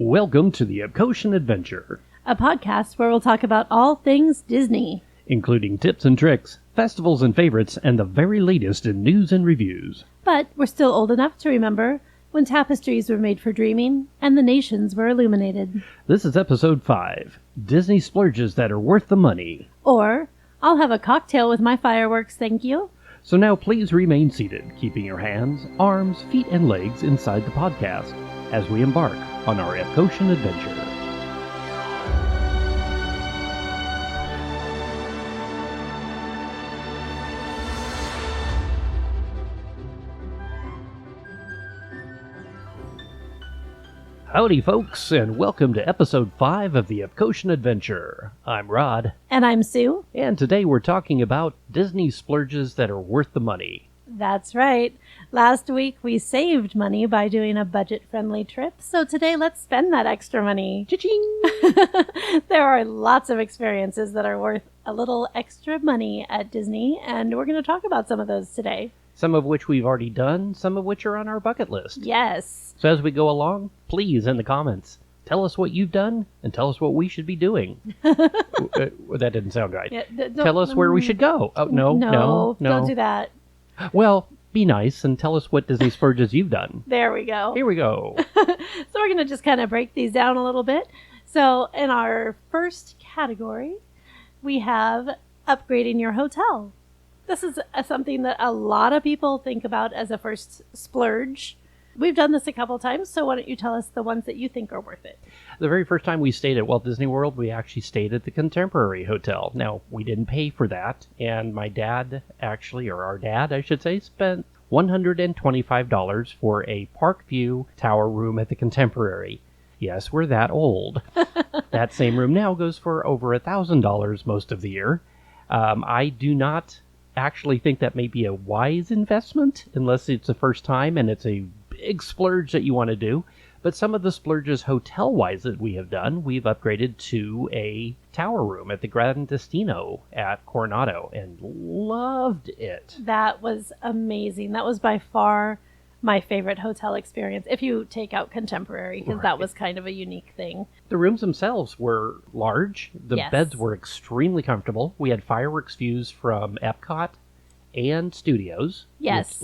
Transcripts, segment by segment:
Welcome to the Epcotian Adventure, a podcast where we'll talk about all things Disney, including tips and tricks, festivals and favorites, and the very latest in news and reviews. But we're still old enough to remember when tapestries were made for dreaming and the nations were illuminated. This is episode 5, Disney Splurges that are worth the money. Or, I'll have a cocktail with my fireworks, thank you. So now please remain seated, keeping your hands, arms, feet, and legs inside the podcast as we embark on our Epcotian Adventure. Howdy, folks, and welcome to episode 5 of the Epcotian Adventure. I'm Rod. And I'm Sue. And today we're talking about Disney splurges that are worth the money. That's right. Last week we saved money by doing a budget-friendly trip, so today let's spend that extra money. Cha-ching! There are lots of experiences that are worth a little extra money at Disney, and we're going to talk about some of those today. Some of which we've already done, some of which are on our bucket list. Yes. So as we go along, please, in the comments, tell us what you've done and tell us what we should be doing. That didn't sound right. Yeah, tell us where we should go. Oh, no. Don't do that. Well, be nice and tell us what Disney splurges you've done. There we go. Here we go. So we're going to just kind of break these down a little bit. So in our first category, we have upgrading your hotel. This is something that a lot of people think about as a first splurge. We've done this a couple times, so why don't you tell us the ones that you think are worth it? The very first time we stayed at Walt Disney World, we actually stayed at the Contemporary Hotel. Now, we didn't pay for that, and my dad actually, or our dad, I should say, spent $125 for a Park View Tower room at the Contemporary. Yes, we're that old. That same room now goes for over $1,000 most of the year. I do not actually think that may be a wise investment unless it's the first time and it's a big splurge that you want to do. But some of the splurges hotel-wise that we have done, we've upgraded to a tower room at the Grand Destino at Coronado and loved it. That was amazing. That was by far my favorite hotel experience, if you take out Contemporary, because that was kind of a unique thing. The rooms themselves were large. The beds were extremely comfortable. We had fireworks views from Epcot and Studios. Yes.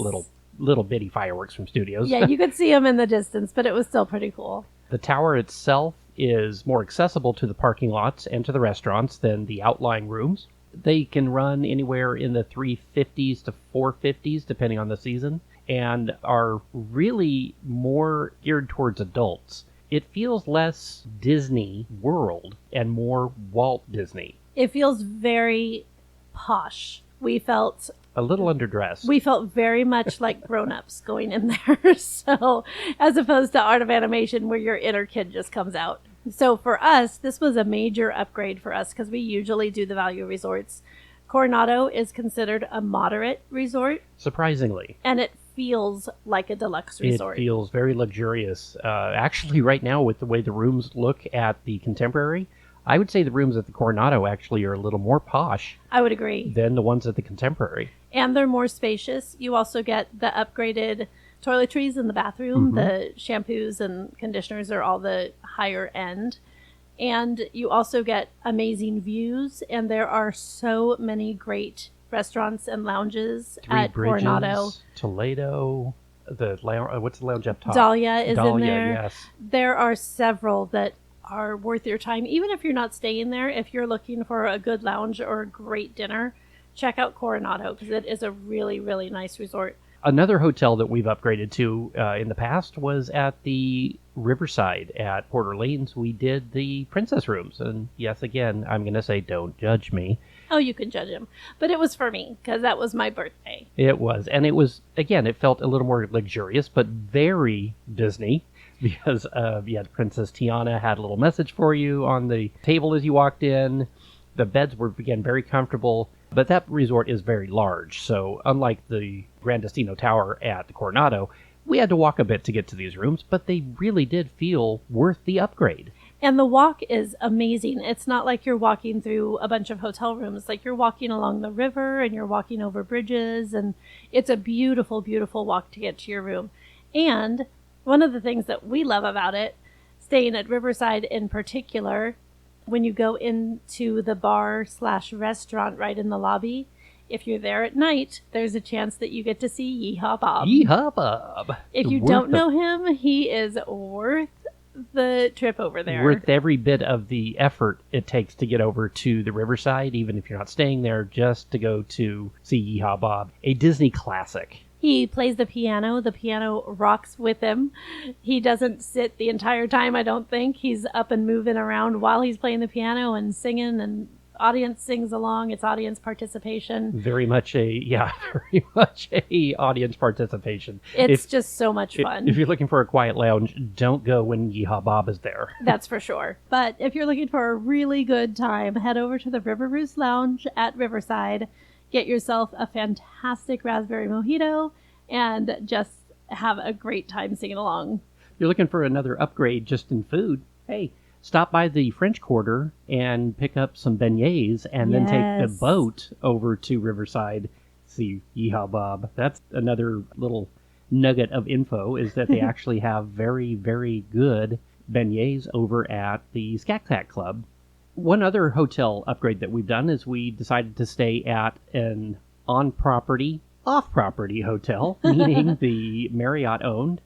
Little bitty fireworks from Studios. Yeah, you could see them in the distance, but it was still pretty cool. The tower itself is more accessible to the parking lots and to the restaurants than the outlying rooms. They can run anywhere in the $350s to $450s, depending on the season, and are really more geared towards adults. It feels less Disney World and more Walt Disney. It feels very posh. We felt a little underdressed. We felt very much like grown-ups going in there. So, as opposed to Art of Animation where your inner kid just comes out. So for us, this was a major upgrade for us because we usually do the value resorts. Coronado is considered a moderate resort. Surprisingly. And it feels like a deluxe resort. It feels very luxurious. Actually, right now, with the way the rooms look at the Contemporary, I would say the rooms at the Coronado actually are a little more posh. I would agree. Than the ones at the Contemporary. And they're more spacious. You also get the upgraded toiletries in the bathroom. Mm-hmm. The shampoos and conditioners are all the higher end. And you also get amazing views. And there are so many great restaurants and lounges at Coronado. Toledo. What's the lounge up top? Dahlia is in there. Yes. There are several that are worth your time. Even if you're not staying there, if you're looking for a good lounge or a great dinner, check out Coronado because it is a really, really nice resort. Another hotel that we've upgraded to in the past was at the Riverside at Porter Lanes. We did the princess rooms. And yes, again, I'm going to say don't judge me. Oh, you can judge him. But it was for me because that was my birthday. It was. And it was, again, it felt a little more luxurious, but very Disney. Because Princess Tiana had a little message for you on the table as you walked in. The beds were, again, very comfortable. But that resort is very large. So unlike the Grand Destino Tower at the Coronado, we had to walk a bit to get to these rooms. But they really did feel worth the upgrade. And the walk is amazing. It's not like you're walking through a bunch of hotel rooms. Like you're walking along the river and you're walking over bridges. And it's a beautiful, beautiful walk to get to your room. And one of the things that we love about it, staying at Riverside in particular, when you go into the bar/restaurant right in the lobby, if you're there at night, there's a chance that you get to see Yeehaw Bob. Yeehaw Bob. If you don't know him, he is worth the trip over there. Worth every bit of the effort it takes to get over to the Riverside, even if you're not staying there, just to go to see Yeehaw Bob. A Disney classic. He plays the piano. The piano rocks with him. He doesn't sit the entire time, I don't think. He's up and moving around while he's playing the piano and singing, and audience sings along. It's audience participation. Very much a audience participation. It's just so much fun. If you're looking for a quiet lounge, don't go when Yeehaw Bob is there. That's for sure. But if you're looking for a really good time, head over to the River Roost Lounge at Riverside. Get yourself a fantastic raspberry mojito and just have a great time singing along. You're looking for another upgrade just in food? Hey, stop by the French Quarter and pick up some beignets and then take the boat over to Riverside. See Yeehaw Bob. That's another little nugget of info, is that they actually have very, very good beignets over at the Scat Cat Club. One other hotel upgrade that we've done is we decided to stay at an on-property, off-property hotel, meaning the Marriott-owned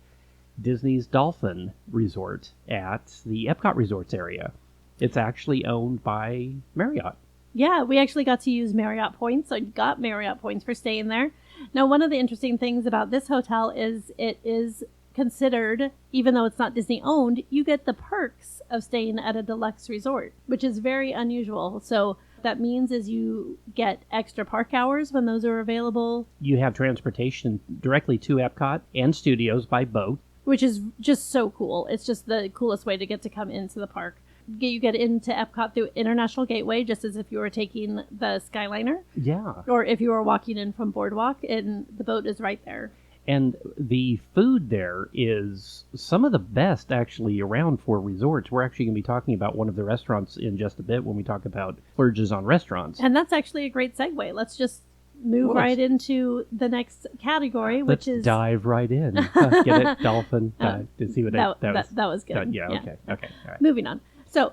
Disney's Dolphin Resort at the Epcot Resorts area. It's actually owned by Marriott. Yeah, we actually got to use Marriott points. I got Marriott points for staying there. Now, one of the interesting things about this hotel is it is considered, even though it's not Disney owned, you get the perks of staying at a deluxe resort, which is very unusual. So that means is you get extra park hours when those are available. You have transportation directly to Epcot and studios by boat, which is just so cool. It's just the coolest way to get to come into the park. You get into Epcot through International Gateway, just as if you were taking the Skyliner. Yeah. Or if you were walking in from Boardwalk, and the boat is right there. And the food there is some of the best actually around for resorts. We're actually going to be talking about one of the restaurants in just a bit when we talk about Splurges on restaurants. And that's actually a great segue. Let's just move right into the next category, which is... Let's dive right in. Get it? Dolphin. To see what that was good. Yeah, okay. Okay. All right. Moving on. So,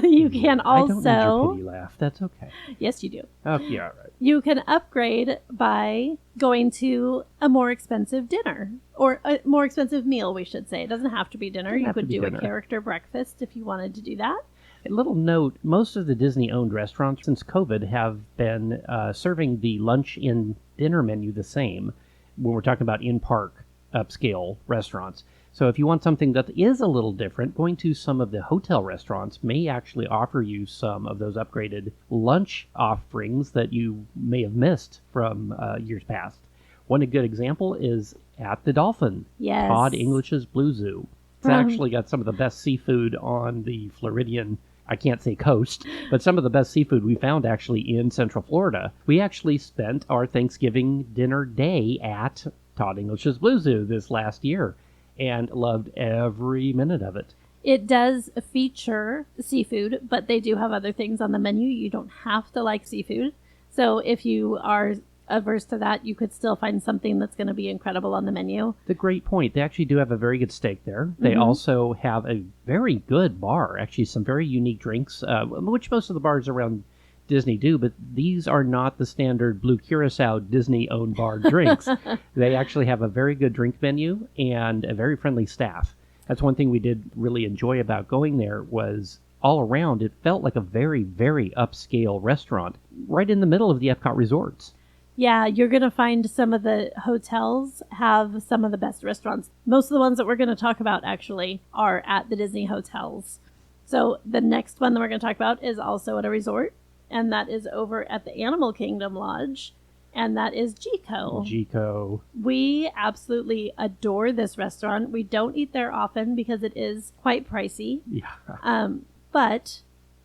you can also... I don't need your pity laugh. That's okay. Yes, you do. Okay, yeah, all right. You can upgrade by going to a more expensive dinner. Or a more expensive meal, we should say. It doesn't have to be dinner. You could do a character breakfast if you wanted to do that. A little note, most of the Disney-owned restaurants since COVID have been serving the lunch and dinner menu the same when we're talking about in-park upscale restaurants. So if you want something that is a little different, going to some of the hotel restaurants may actually offer you some of those upgraded lunch offerings that you may have missed from years past. One good example is at the Dolphin. Yes. Todd English's Blue Zoo. It's actually got some of the best seafood on the Floridian, I can't say coast, but some of the best seafood we found actually in Central Florida. We actually spent our Thanksgiving dinner day at Todd English's Blue Zoo this last year and loved every minute of it. It does feature seafood, but they do have other things on the menu. You don't have to like seafood. So if you are averse to that, you could still find something that's going to be incredible on the menu. The great point. They actually do have a very good steak there. They also have a very good bar, actually some very unique drinks, which most of the bars around Disney do, but these are not the standard Blue Curacao Disney-owned bar drinks. They actually have a very good drink menu and a very friendly staff. That's one thing we did really enjoy about going there was all around, it felt like a very, very upscale restaurant right in the middle of the Epcot resorts. Yeah, you're going to find some of the hotels have some of the best restaurants. Most of the ones that we're going to talk about actually are at the Disney hotels. So the next one that we're going to talk about is also at a resort, and that is over at the Animal Kingdom Lodge, and that is Jico. Jico. We absolutely adore this restaurant. We don't eat there often because it is quite pricey. Yeah. But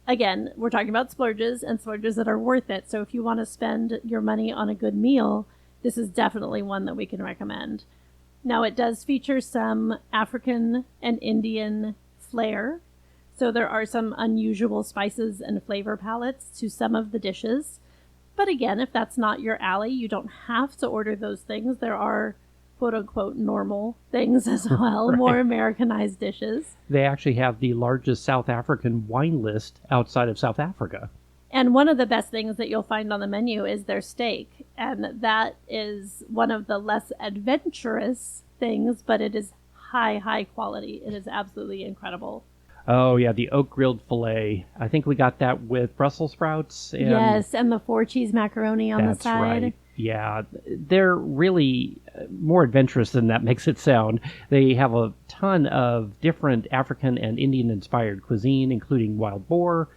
again, we're talking about splurges and splurges that are worth it. So if you want to spend your money on a good meal, this is definitely one that we can recommend. Now, it does feature some African and Indian flair. So there are some unusual spices and flavor palettes to some of the dishes. But again, if that's not your alley, you don't have to order those things. There are quote-unquote normal things as well, Right. more Americanized dishes. They actually have the largest South African wine list outside of South Africa. And one of the best things that you'll find on the menu is their steak. And that is one of the less adventurous things, but it is high quality. It is absolutely incredible. Oh, yeah, the oak grilled filet. I think we got that with Brussels sprouts. And Yes, and the 4-cheese macaroni on the that's side. right. Yeah, they're really more adventurous than that makes it sound. They have a ton of different African and Indian-inspired cuisine, including wild boar,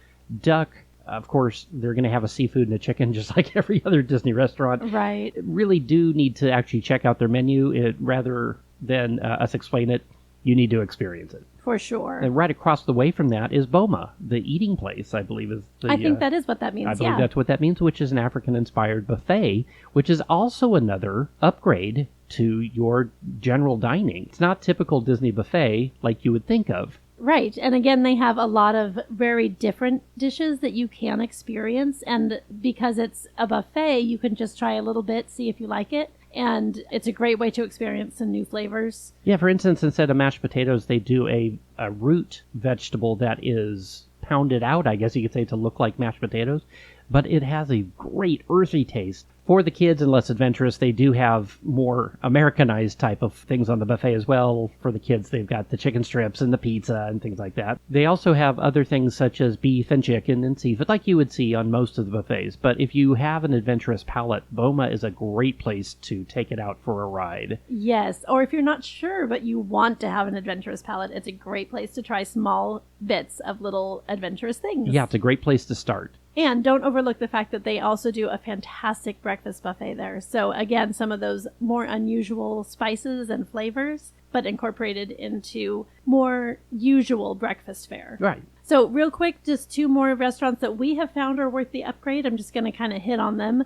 duck. Of course, they're going to have a seafood and a chicken, just like every other Disney restaurant. Right. Really do need to actually check out their menu. Rather than us explain it, you need to experience it. For sure. And right across the way from that is Boma, the eating place, I believe is the... I think that is what that means, I believe that's what that means, which is an African-inspired buffet, which is also another upgrade to your general dining. It's not typical Disney buffet like you would think of. Right. And again, they have a lot of very different dishes that you can experience. And because it's a buffet, you can just try a little bit, see if you like it. And it's a great way to experience some new flavors. Yeah, for instance, instead of mashed potatoes, they do a root vegetable that is pounded out, I guess you could say, to look like mashed potatoes. But it has a great earthy taste. For the kids and less adventurous, they do have more Americanized type of things on the buffet as well. For the kids, they've got the chicken strips and the pizza and things like that. They also have other things such as beef and chicken and seafood, like you would see on most of the buffets. But if you have an adventurous palate, Boma is a great place to take it out for a ride. Yes. Or if you're not sure, but you want to have an adventurous palate, it's a great place to try small bits of little adventurous things. Yeah, it's a great place to start. And don't overlook the fact that they also do a fantastic breakfast buffet there. So again, some of those more unusual spices and flavors, but incorporated into more usual breakfast fare. Right. So real quick, just 2 more restaurants that we have found are worth the upgrade. I'm just going to kind of hit on them.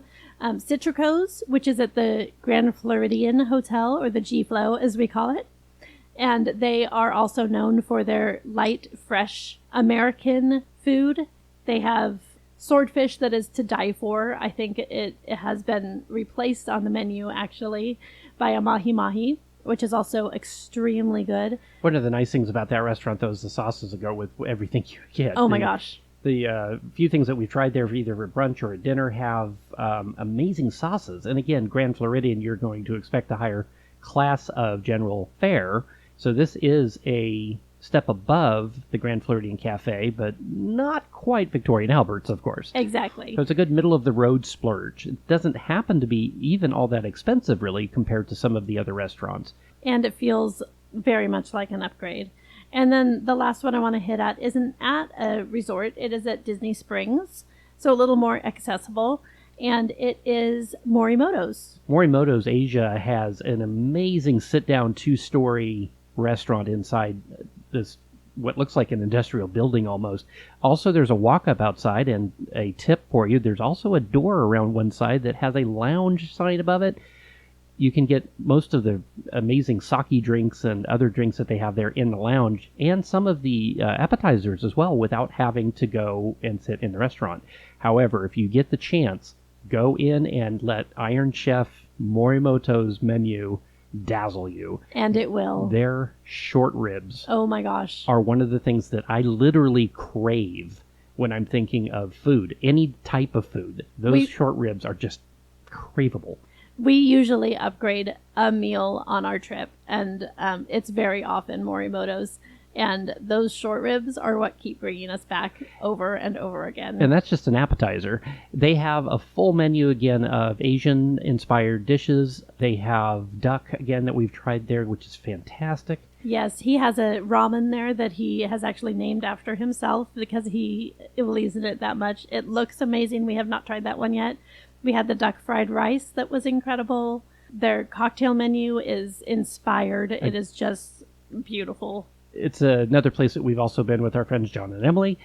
Citrico's, which is at the Grand Floridian Hotel, or the G-Flow as we call it. And they are also known for their light, fresh American food. They have swordfish that is to die for. I think it has been replaced on the menu, actually, by a mahi-mahi, which is also extremely good. One of the nice things about that restaurant, though, is the sauces that go with everything you get. Oh, my gosh. The few things that we've tried there, either for brunch or at dinner, have amazing sauces. And again, Grand Floridian, you're going to expect a higher class of general fare. So this is a step above the Grand Floridian Cafe, but not quite Victoria and Albert's, of course. Exactly. So it's a good middle-of-the-road splurge. It doesn't happen to be even all that expensive, really, compared to some of the other restaurants. And it feels very much like an upgrade. And then the last one I want to hit at isn't at a resort. It is at Disney Springs, so a little more accessible. And it is Morimoto's. Morimoto's Asia has an amazing sit-down 2-story restaurant inside this, what looks like an industrial building almost. Also, there's a walk-up outside and a tip for you. There's also a door around one side that has a lounge sign above it. You can get most of the amazing sake drinks and other drinks that they have there in the lounge, and some of the appetizers as well, without having to go and sit in the restaurant. However, if you get the chance, go in and let Iron Chef Morimoto's menu dazzle you. And it will. Their short ribs Oh my gosh. are one of the things that I literally crave when I'm thinking of food. Any type of food. Those short ribs are just craveable. We usually upgrade a meal on our trip, and it's very often Morimoto's. And those short ribs are what keep bringing us back over and over again. And that's just an appetizer. They have a full menu, again, of Asian-inspired dishes. They have duck, again, that we've tried there, which is fantastic. Yes, he has a ramen there that he has actually named after himself because he believes in it that much. It looks amazing. We have not tried that one yet. We had the duck fried rice that was incredible. Their cocktail menu is inspired. It is just beautiful. It's another place that we've also been with our friends John and Emily.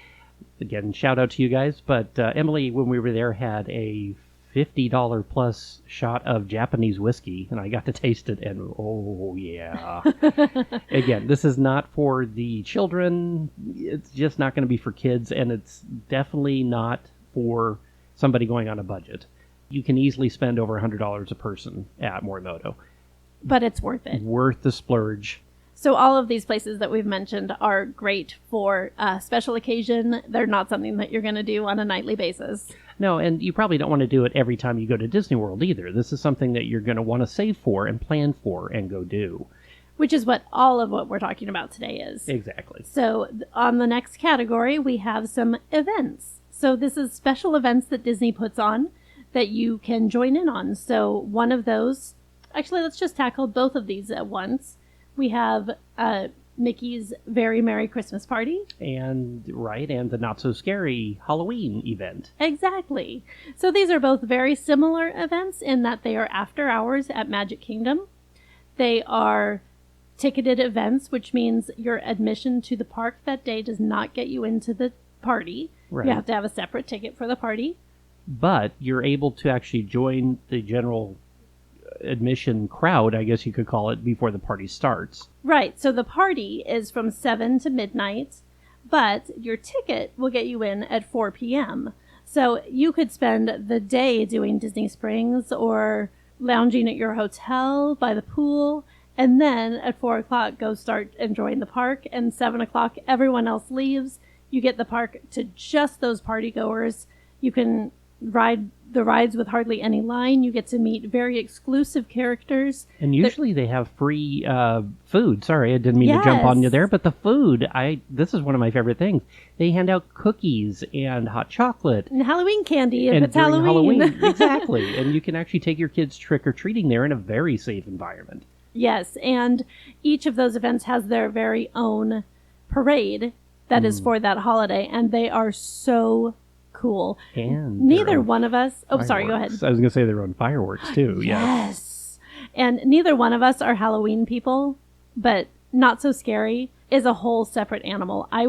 Again, shout out to you guys. But Emily, when we were there, had a $50 plus shot of Japanese whiskey, and I got to taste it, and oh, yeah. Again, this is not for the children. It's just not going to be for kids, and it's definitely not for somebody going on a budget. You can easily spend over $100 a person at Morimoto. but it's worth it. Worth the splurge. So all of these places that we've mentioned are great for a special occasion. They're not something that you're going to do on a nightly basis. No, and you probably don't want to do it every time you go to Disney World either. This is something that you're going to want to save for and plan for and go do. Which is what all of what we're talking about today is. Exactly. So on the next category, we have some events. So this is special events that Disney puts on that you can join in on. So one of those, actually, let's just tackle both of these at once. We have Mickey's Very Merry Christmas Party. And the Not So Scary Halloween event. Exactly. So these are both very similar events in that they are after hours at Magic Kingdom. They are ticketed events, which means your admission to the park that day does not get you into the party. Right. You have to have a separate ticket for the party. But you're able to actually join the general admission crowd, I guess you could call it, before the party starts. Right. So the party is from 7 to midnight, but your ticket will get you in at 4 p.m. So you could spend the day doing Disney Springs or lounging at your hotel by the pool, and then at 4 o'clock go start enjoying the park, and 7 o'clock everyone else leaves. You get the park to just those party goers. You can ride the rides with hardly any line. You get to meet very exclusive characters. And usually they have free food. Sorry, I didn't mean to jump on you there, but the food, this is one of my favorite things. They hand out cookies and hot chocolate. And Halloween candy if and it's Halloween. Exactly. And you can actually take your kids trick-or-treating there in a very safe environment. Yes, and each of those events has their very own parade that is for that holiday, and they are so cool. And neither one of us... Oh, fireworks. sorry, go ahead. I was going to say their own fireworks, too. Yes. And neither one of us are Halloween people, but Not So Scary is a whole separate animal. I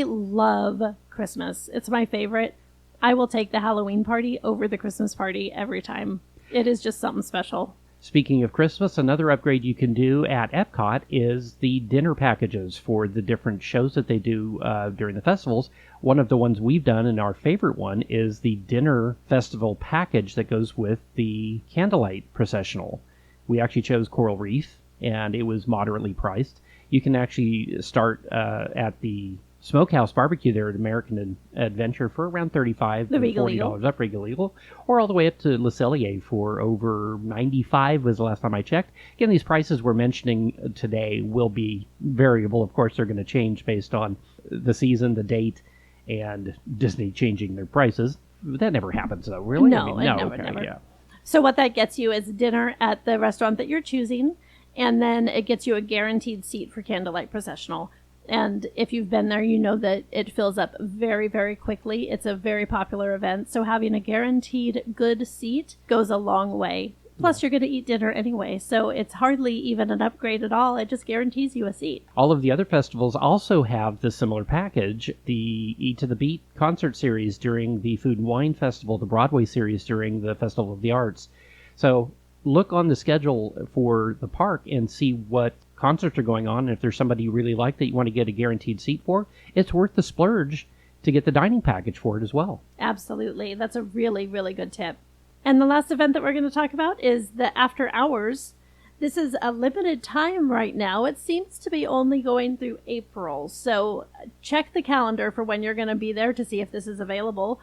love Christmas. It's my favorite. I will take the Halloween party over the Christmas party every time. It is just something special. Speaking of Christmas, another upgrade you can do at Epcot is the dinner packages for the different shows that they do during the festivals. One of the ones we've done, and our favorite one, is the dinner festival package that goes with the candlelight processional. We actually chose Coral Reef, and it was moderately priced. You can actually start at the Smokehouse Barbecue there at American Adventure for around $35 to $40 upgrade legal, or all the way up to Le Cellier for over $95 was the last time I checked. Again, these prices we're mentioning today will be variable. Of course, they're going to change based on the season, the date, and Disney changing their prices. That never happens, though, really? No, never. Yeah. So what that gets you is dinner at the restaurant that you're choosing, and then it gets you a guaranteed seat for Candlelight Processional. And if you've been there, you know that it fills up very, very quickly. It's a very popular event, so having a guaranteed good seat goes a long way. Plus, you're going to eat dinner anyway, so it's hardly even an upgrade at all. It just guarantees you a seat. All of the other festivals also have the similar package. The Eat to the Beat concert series during the Food and Wine Festival, the Broadway series during the Festival of the Arts. So look on the schedule for the park and see what concerts are going on. And if there's somebody you really like that you want to get a guaranteed seat for, it's worth the splurge to get the dining package for it as well. Absolutely. That's a really, really good tip. And the last event that we're going to talk about is the After Hours. This is a limited time right now. It seems to be only going through April. So check the calendar for when you're going to be there to see if this is available.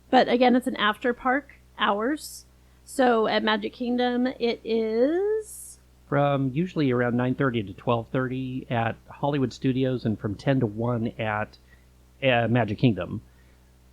But again, it's an after park hours. So at Magic Kingdom, it is... from usually around 9:30 to 12:30 at Hollywood Studios, and from 10 to 1 at Magic Kingdom.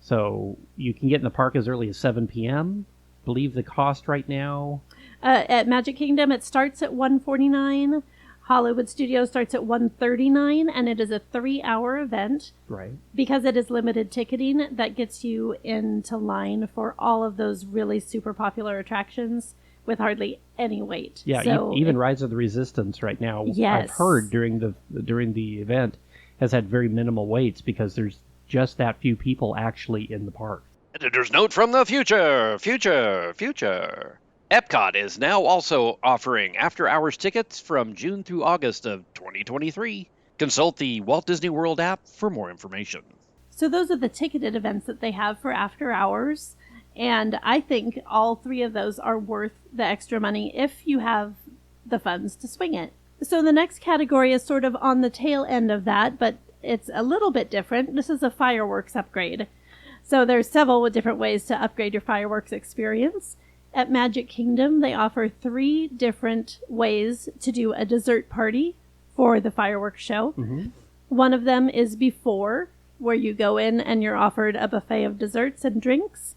So you can get in the park as early as 7 p.m. Believe the cost right now. At Magic Kingdom, it starts at $149. Hollywood Studios starts at $139, and it is a 3-hour event. Right. Because it is limited ticketing, that gets you into line for all of those really super popular attractions with hardly any wait. Yeah, so even Rise of the Resistance right now, yes. I've heard during the event, has had very minimal waits because there's just that few people actually in the park. Editor's note from the future. Epcot is now also offering after-hours tickets from June through August of 2023. Consult the Walt Disney World app for more information. So those are the ticketed events that they have for after hours. And I think all 3 of those are worth the extra money if you have the funds to swing it. So the next category is sort of on the tail end of that, but it's a little bit different. This is a fireworks upgrade. So there's several different ways to upgrade your fireworks experience. At Magic Kingdom, they offer 3 different ways to do a dessert party for the fireworks show. Mm-hmm. One of them is before, where you go in and you're offered a buffet of desserts and drinks.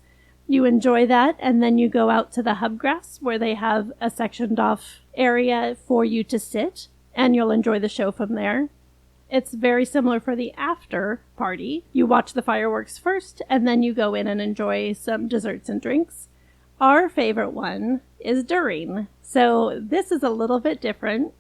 You enjoy that, and then you go out to the hubgrass, where they have a sectioned off area for you to sit, and you'll enjoy the show from there. It's very similar for the after party. You watch the fireworks first, and then you go in and enjoy some desserts and drinks. Our favorite one is during. So this is a little bit different.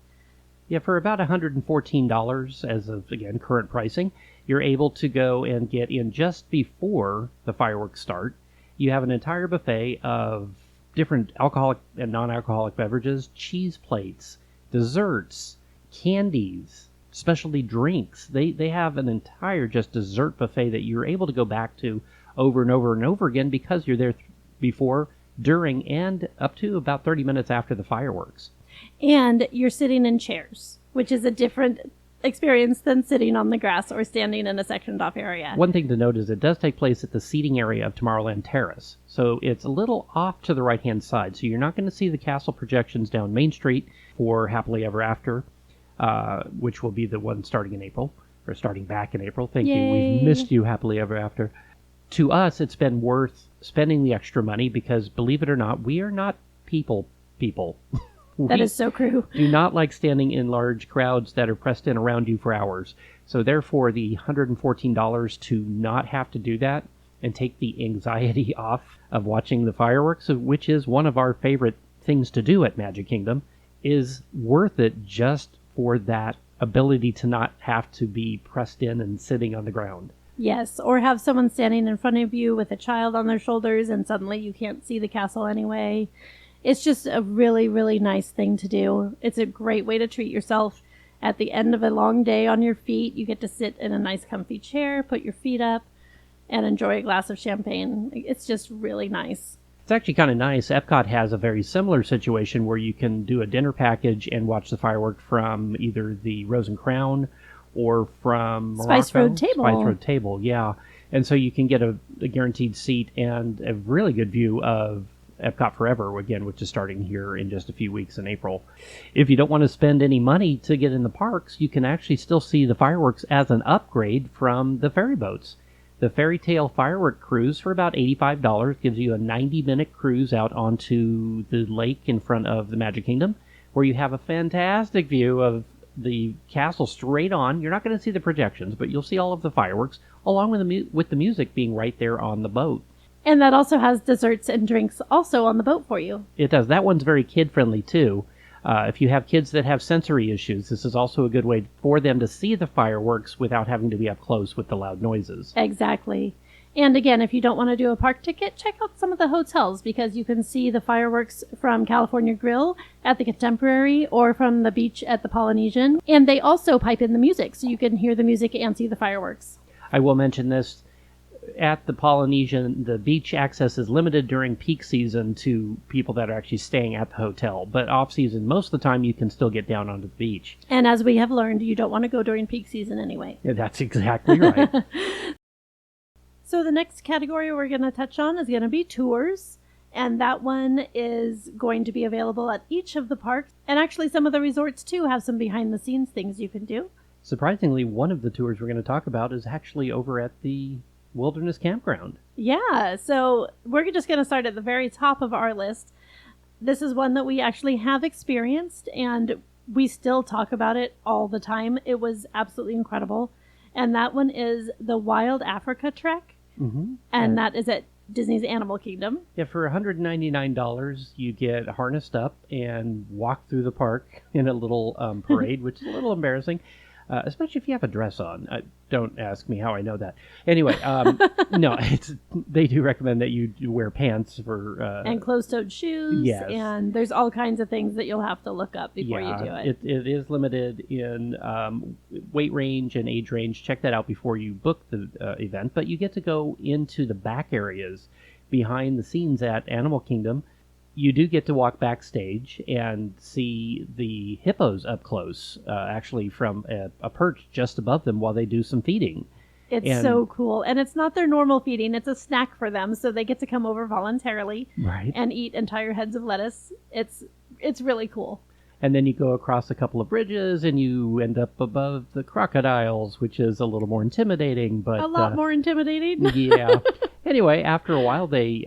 Yeah, for about $114 as of, again, current pricing, you're able to go and get in just before the fireworks start. You have an entire buffet of different alcoholic and non-alcoholic beverages, cheese plates, desserts, candies, specialty drinks. They have an entire just dessert buffet that you're able to go back to over and over and over again because you're there before, during, and up to about 30 minutes after the fireworks. And you're sitting in chairs, which is a different experience than sitting on the grass or standing in a sectioned off area. One thing to note is it does take place at the seating area of Tomorrowland Terrace, so it's a little off to the right-hand side, so you're not going to see the castle projections down Main Street for Happily Ever After, which will be the one starting in April, or starting back in April. Thank you. We've missed you, Happily Ever After. To us, it's been worth spending the extra money because, believe it or not, we are not people. That is so true. Do not like standing in large crowds that are pressed in around you for hours. So therefore, the $114 to not have to do that and take the anxiety off of watching the fireworks, which is one of our favorite things to do at Magic Kingdom, is worth it just for that ability to not have to be pressed in and sitting on the ground. Yes, or have someone standing in front of you with a child on their shoulders and suddenly you can't see the castle anyway. It's just a really, really nice thing to do. It's a great way to treat yourself. At the end of a long day on your feet, you get to sit in a nice comfy chair, put your feet up, and enjoy a glass of champagne. It's just really nice. It's actually kind of nice. Epcot has a very similar situation where you can do a dinner package and watch the fireworks from either the Rose and Crown or from Morocco. Spice Road Table. Spice Road Table, yeah. And so you can get a guaranteed seat and a really good view of Epcot Forever, again, which is starting here in just a few weeks in April. If you don't want to spend any money to get in the parks, you can actually still see the fireworks as an upgrade from the ferry boats. The Fairy Tale Firework Cruise for about $85 gives you a 90-minute cruise out onto the lake in front of the Magic Kingdom, where you have a fantastic view of the castle straight on. You're not going to see the projections, but you'll see all of the fireworks, along with the music being right there on the boat. And that also has desserts and drinks also on the boat for you. It does. That one's very kid-friendly, too. If you have kids that have sensory issues, this is also a good way for them to see the fireworks without having to be up close with the loud noises. Exactly. And again, if you don't want to do a park ticket, check out some of the hotels because you can see the fireworks from California Grill at the Contemporary or from the beach at the Polynesian. And they also pipe in the music, so you can hear the music and see the fireworks. I will mention this. At the Polynesian, the beach access is limited during peak season to people that are actually staying at the hotel. But off-season, most of the time, you can still get down onto the beach. And as we have learned, you don't want to go during peak season anyway. Yeah, that's exactly right. So the next category we're going to touch on is going to be tours. And that one is going to be available at each of the parks. And actually, some of the resorts, too, have some behind-the-scenes things you can do. Surprisingly, one of the tours we're going to talk about is actually over at the Wilderness Campground. Yeah, so we're just going to start at the very top of our list. This is one that we actually have experienced, and we still talk about it all the time. It was absolutely incredible. And that one is the Wild Africa Trek, and that is at Disney's Animal Kingdom. Yeah, for $199, you get harnessed up and walk through the park in a little parade, which is a little embarrassing. Especially if you have a dress on. Don't ask me how I know that. Anyway, no, they do recommend that you wear pants for... and closed-toed shoes. Yes. And there's all kinds of things that you'll have to look up before you do it. It is limited in weight range and age range. Check that out before you book the event. But you get to go into the back areas behind the scenes at Animal Kingdom. you do get to walk backstage and see the hippos up close, actually from a perch just above them while they do some feeding. It's so cool. And it's not their normal feeding. It's a snack for them. So they get to come over voluntarily Right. and eat entire heads of lettuce. It's really cool. And then you go across a couple of bridges and you end up above the crocodiles, which is a little more intimidating. But A lot more intimidating. Yeah. Anyway, after a while, they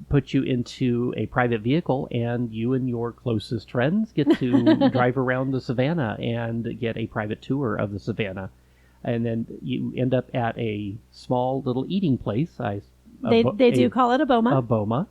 put you into a private vehicle, and you and your closest friends get to drive around the savannah and get a private tour of the savannah. And then you end up at a small little eating place. They do call it a boma. A boma.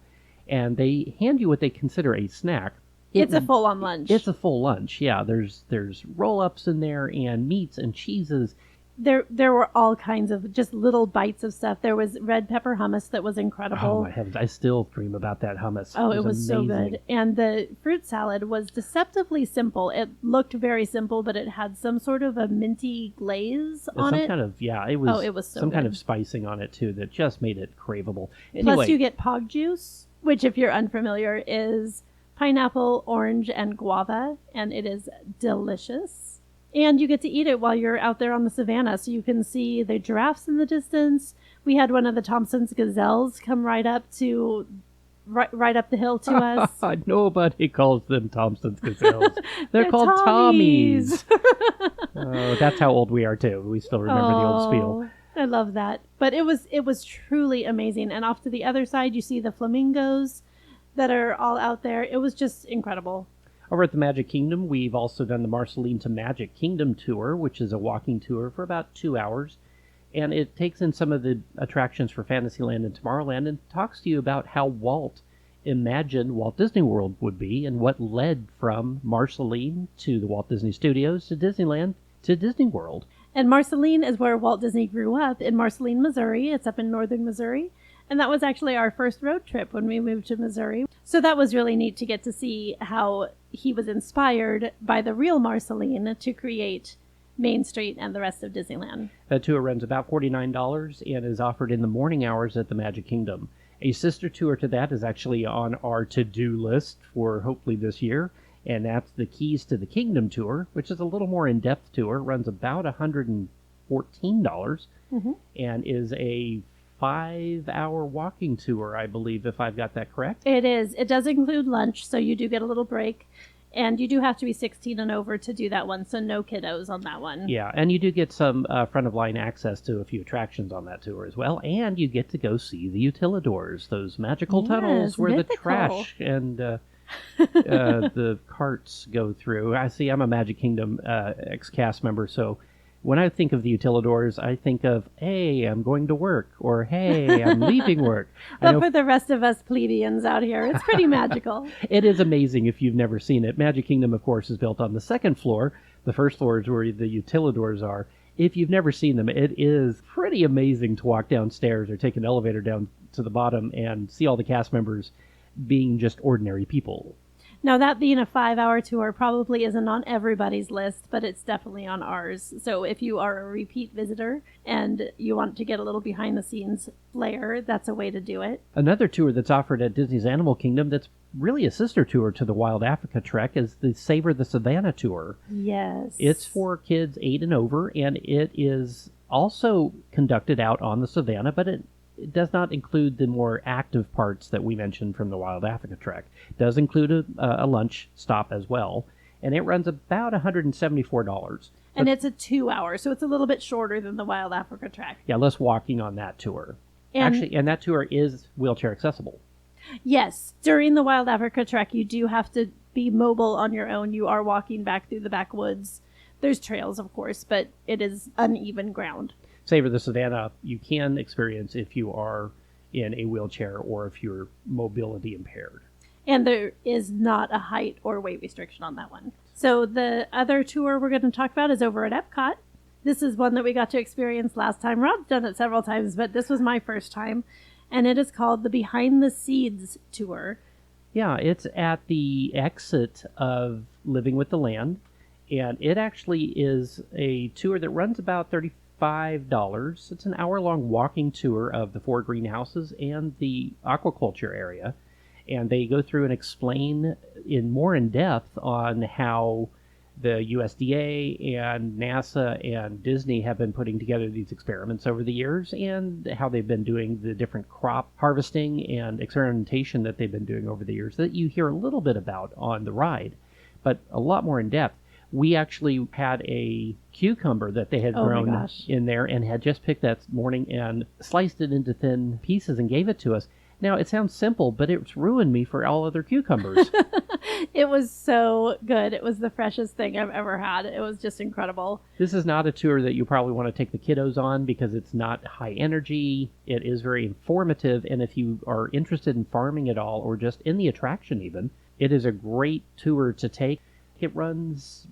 And they hand you what they consider a snack. It's a full-on lunch. It's a full lunch, yeah. There's roll-ups in there and meats and cheeses. There were all kinds of just little bites of stuff. There was red pepper hummus that was incredible. Oh, my heavens. I still dream about that hummus. Oh, it was so amazing. good. And the fruit salad was deceptively simple. It looked very simple, but it had some sort of a minty glaze on some it. kind of, yeah, it was, it was so some kind good. of spicing on it, too, that just made it craveable. Plus, Anyway, you get pog juice, which, if you're unfamiliar, is pineapple, orange, and guava, and it is delicious. And you get to eat it while you're out there on the savannah, so you can see the giraffes in the distance. We had one of the Thompson's gazelles come right up the hill to us. Nobody calls them Thompson's gazelles. They're called Tommies. Oh, that's how old we are, too. We still remember the old spiel. I love that. But it was truly amazing. And off to the other side, you see the flamingos that are all out there. It was just incredible. Over at the Magic Kingdom, we've also done the Marceline to Magic Kingdom tour, which is a walking tour for about 2 hours. And it takes in some of the attractions for Fantasyland and Tomorrowland and talks to you about how Walt imagined Walt Disney World would be and what led from Marceline to the Walt Disney Studios to Disneyland to Disney World. And Marceline is where Walt Disney grew up, in Marceline, Missouri. It's up in northern Missouri. And that was actually our first road trip when we moved to Missouri. So that was really neat to get to see how he was inspired by the real Marceline to create Main Street and the rest of Disneyland. That tour runs about $49 and is offered in the morning hours at the Magic Kingdom. A sister tour to that is actually on our to-do list for hopefully this year, and that's the Keys to the Kingdom tour, which is a little more in-depth tour. It runs about $114 and is a 5-hour walking tour, I believe, if I've got that correct. It is. It does include lunch, so you do get a little break. And you do have to be 16 and over to do that one, so no kiddos on that one. Yeah, and you do get some front-of-line access to a few attractions on that tour as well, and you get to go see the utilidors, those magical tunnels where mythical. the trash and the carts go through. I'm a Magic Kingdom ex-cast member, so when I think of the utilidors, I think of, hey, I'm going to work, or hey, I'm leaving work. But for the rest of us plebeians out here, it's pretty magical. It is amazing if you've never seen it. Magic Kingdom, of course, is built on the second floor. The first floor is where the utilidors are. If you've never seen them, it is pretty amazing to walk downstairs or take an elevator down to the bottom and see all the cast members being just ordinary people. Now, that being a 5-hour tour probably isn't on everybody's list, but it's definitely on ours. So if you are a repeat visitor and you want to get a little behind-the-scenes flair, that's a way to do it. Another tour that's offered at Disney's Animal Kingdom that's really a sister tour to the Wild Africa Trek is the Savor the Savannah tour. Yes. It's for kids 8 and over, and it is also conducted out on the Savannah, but it does not include the more active parts that we mentioned from the Wild Africa Trek. It does include a lunch stop as well, and it runs about $174. And it's a 2-hour, so it's a little bit shorter than the Wild Africa Trek. Yeah, less walking on that tour. And that tour is wheelchair accessible. Yes. During the Wild Africa Trek, you do have to be mobile on your own. You are walking back through the backwoods. There's trails, of course, but it is uneven ground. Savor the Savannah you can experience if you are in a wheelchair or if you're mobility impaired. And there is not a height or weight restriction on that one. So the other tour we're going to talk about is over at Epcot. This is one that we got to experience last time. Rod's done it several times, but this was my first time. And it is called the Behind the Seeds tour. Yeah, it's at the exit of Living with the Land. And it actually is a tour that runs about $35. It's an hour-long walking tour of the 4 greenhouses and the aquaculture area. And they go through and explain more in depth on how the USDA and NASA and Disney have been putting together these experiments over the years, and how they've been doing the different crop harvesting and experimentation that they've been doing over the years that you hear a little bit about on the ride, but a lot more in depth. We actually had a cucumber that they had grown in there and had just picked that morning and sliced it into thin pieces and gave it to us. Now, it sounds simple, but it's ruined me for all other cucumbers. It was so good. It was the freshest thing I've ever had. It was just incredible. This is not a tour that you probably want to take the kiddos on because it's not high energy. It is very informative, and if you are interested in farming at all or just in the attraction even, it is a great tour to take. It runs,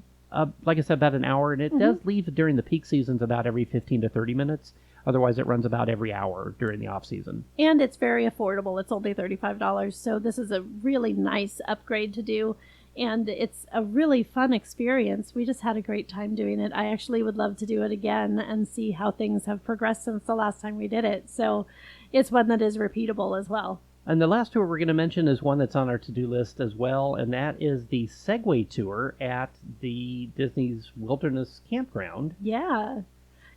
like I said, about an hour, and it does leave during the peak seasons about every 15 to 30 minutes. Otherwise, it runs about every hour during the off-season. And it's very affordable. It's only $35, so this is a really nice upgrade to do, and it's a really fun experience. We just had a great time doing it. I actually would love to do it again and see how things have progressed since the last time we did it. So it's one that is repeatable as well. And the last tour we're going to mention is one that's on our to-do list as well, and that is the Segway Tour at the Disney's Wilderness Campground. Yeah.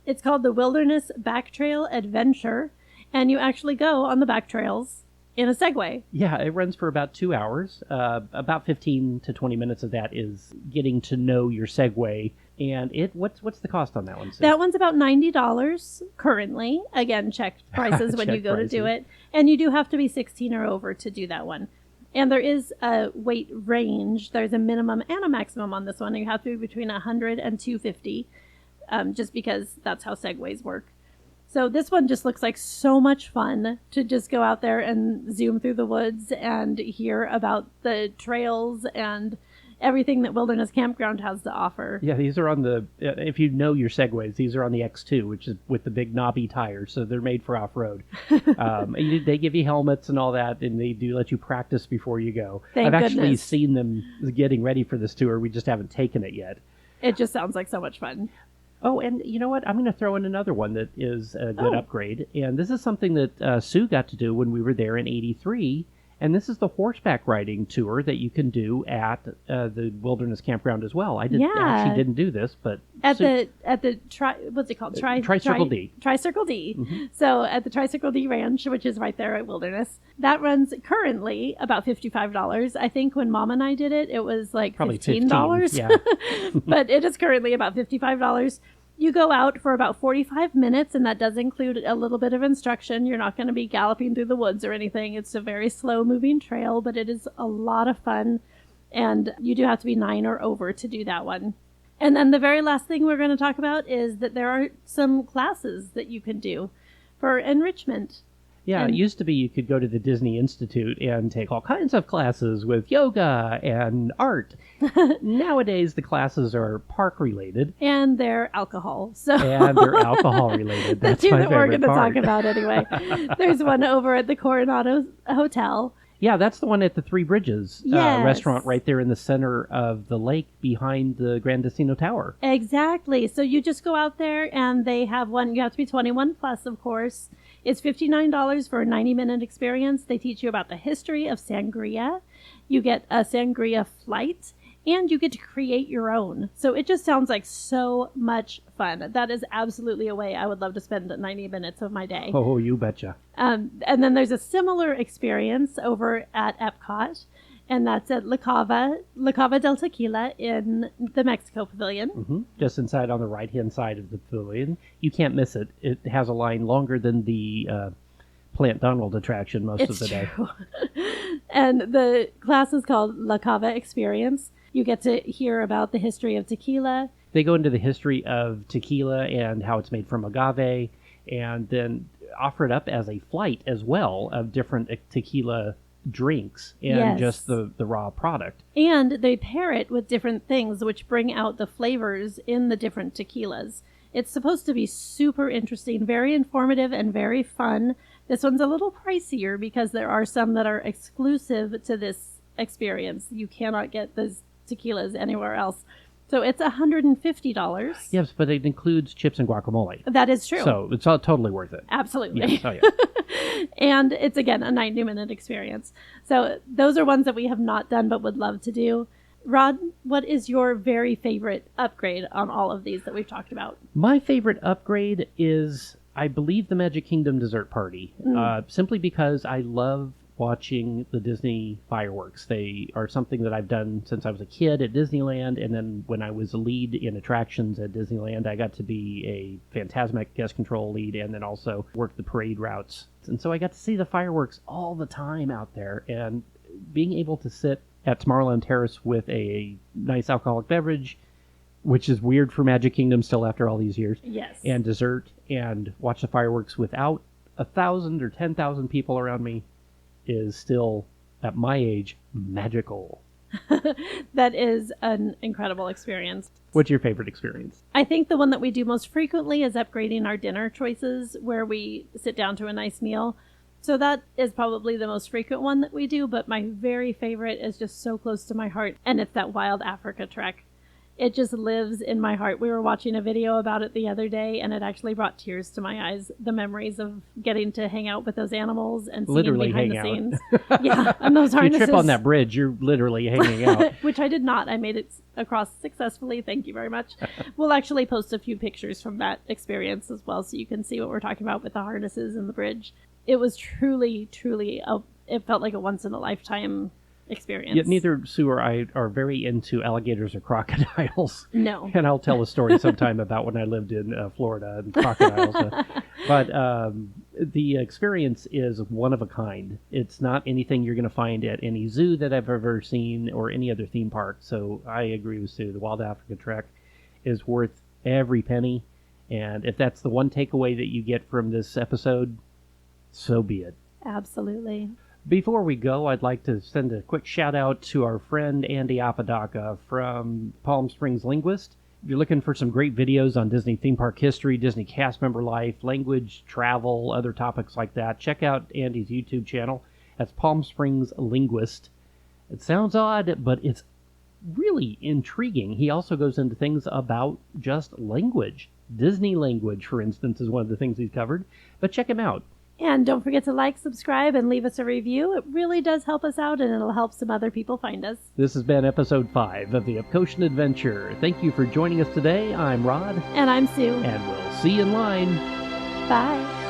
It's called the Wilderness Backtrail Adventure, and you actually go on the back trails in a Segway. Yeah, it runs for about 2 hours. About 15 to 20 minutes of that is getting to know your Segway. And what's the cost on that one, Sue? That one's about $90 currently. Again, check prices when you go to do it. And you do have to be 16 or over to do that one. And there is a weight range. There's a minimum and a maximum on this one. You have to be between 100 and 250. Just because that's how Segways work. So this one just looks like so much fun to just go out there and zoom through the woods and hear about the trails and everything that Wilderness Campground has to offer. Yeah, these are on the, if you know your Segways, these are on the X2, which is with the big knobby tires, so they're made for off-road. They give you helmets and all that, and they do let you practice before you go. Thank I've actually goodness. seen them getting ready for this tour. We just haven't taken it yet. It just sounds like so much fun. Oh, and you know what? I'm going to throw in another one that is a good upgrade. And this is something that Sue got to do when we were there in '83. And this is the horseback riding tour that you can do at the Wilderness Campground as well. I actually didn't do this, but what's it called? Tri-Circle D. Tri-Circle D. Mm-hmm. So at the Tri-Circle D Ranch, which is right there at Wilderness, that runs currently about $55. I think when Mom and I did it, it was like probably $15. Yeah. But it is currently about $55. You go out for about 45 minutes, and that does include a little bit of instruction. You're not going to be galloping through the woods or anything. It's a very slow-moving trail, but it is a lot of fun, and you do have to be 9 or over to do that one. And then the very last thing we're going to talk about is that there are some classes that you can do for enrichment. Yeah, it used to be you could go to the Disney Institute and take all kinds of classes with yoga and art. Nowadays, the classes are park-related. And they're alcohol. And they're alcohol-related. That's the two my that we're favorite going to part. talk about anyway. There's one over at the Coronado Hotel. Yeah, that's the one at the Three Bridges Yes. restaurant right there in the center of the lake behind the Grand Destino Tower. Exactly. So you just go out there and they have one. You have to be 21 plus, of course. It's $59 for a 90-minute experience. They teach you about the history of sangria. You get a sangria flight, and you get to create your own. So it just sounds like so much fun. That is absolutely a way I would love to spend 90 minutes of my day. Oh, you betcha. And then there's a similar experience over at Epcot, and that's at La Cava del Tequila in the Mexico Pavilion. Mm-hmm. Just inside on the right-hand side of the pavilion. You can't miss it. It has a line longer than the Plant Donald attraction most of the day. True. And the class is called La Cava Experience. You get to hear about the history of tequila. They go into the history of tequila and how it's made from agave, and then offer it up as a flight as well of different tequila drinks and Yes. just the raw product. And they pair it with different things which bring out the flavors in the different tequilas. It's supposed to be super interesting, very informative, and very fun. This one's a little pricier because there are some that are exclusive to this experience. You cannot get those tequilas anywhere else. So it's $150. Yes, but it includes chips and guacamole. That is true. So it's all totally worth it. Absolutely. Yeah. Oh, yeah. And it's, again, a 90-minute experience. So those are ones that we have not done but would love to do. Rod, what is your very favorite upgrade on all of these that we've talked about? My favorite upgrade is, I believe, the Magic Kingdom dessert party. Simply because I love watching the Disney fireworks. They are something that I've done since I was a kid at Disneyland, and then when I was a lead in attractions at Disneyland, I got to be a Phantasmic guest control lead and then also work the parade routes. And so I got to see the fireworks all the time out there, and being able to sit at Tomorrowland Terrace with a nice alcoholic beverage, which is weird for Magic Kingdom still after all these years. Yes. And dessert, and watch the fireworks without 1,000 or 10,000 people around me is still, at my age, magical. That is an incredible experience. What's your favorite experience? I think the one that we do most frequently is upgrading our dinner choices, where we sit down to a nice meal. So that is probably the most frequent one that we do, but my very favorite is just so close to my heart, and it's that Wild Africa trek. It just lives in my heart. We were watching a video about it the other day, and it actually brought tears to my eyes. The memories of getting to hang out with those animals and seeing literally behind the hang scenes. out. Yeah, and those If harnesses. you trip on that bridge, you're literally hanging out. Which I did not. I made it across successfully. Thank you very much. We'll actually post a few pictures from that experience as well, so you can see what we're talking about with the harnesses and the bridge. It was truly, truly, it felt like a once-in-a-lifetime experience. Yet neither Sue or I are very into alligators or crocodiles. No. And I'll tell a story sometime about when I lived in Florida and crocodiles. But the experience is one of a kind. It's not anything you're going to find at any zoo that I've ever seen or any other theme park. So I agree with Sue. The Wild Africa Trek is worth every penny. And if that's the one takeaway that you get from this episode, so be it. Absolutely. Before we go, I'd like to send a quick shout out to our friend Andy Apodaca from Palm Springs Linguist. If you're looking for some great videos on Disney theme park history, Disney cast member life, language, travel, other topics like that, check out Andy's YouTube channel. That's Palm Springs Linguist. It sounds odd, but it's really intriguing. He also goes into things about just language. Disney language, for instance, is one of the things he's covered. But check him out. And don't forget to like, subscribe, and leave us a review. It really does help us out, and it'll help some other people find us. This has been episode 5 of the Epcotian Adventure. Thank you for joining us today. I'm Rod. And I'm Sue. And we'll see you in line. Bye.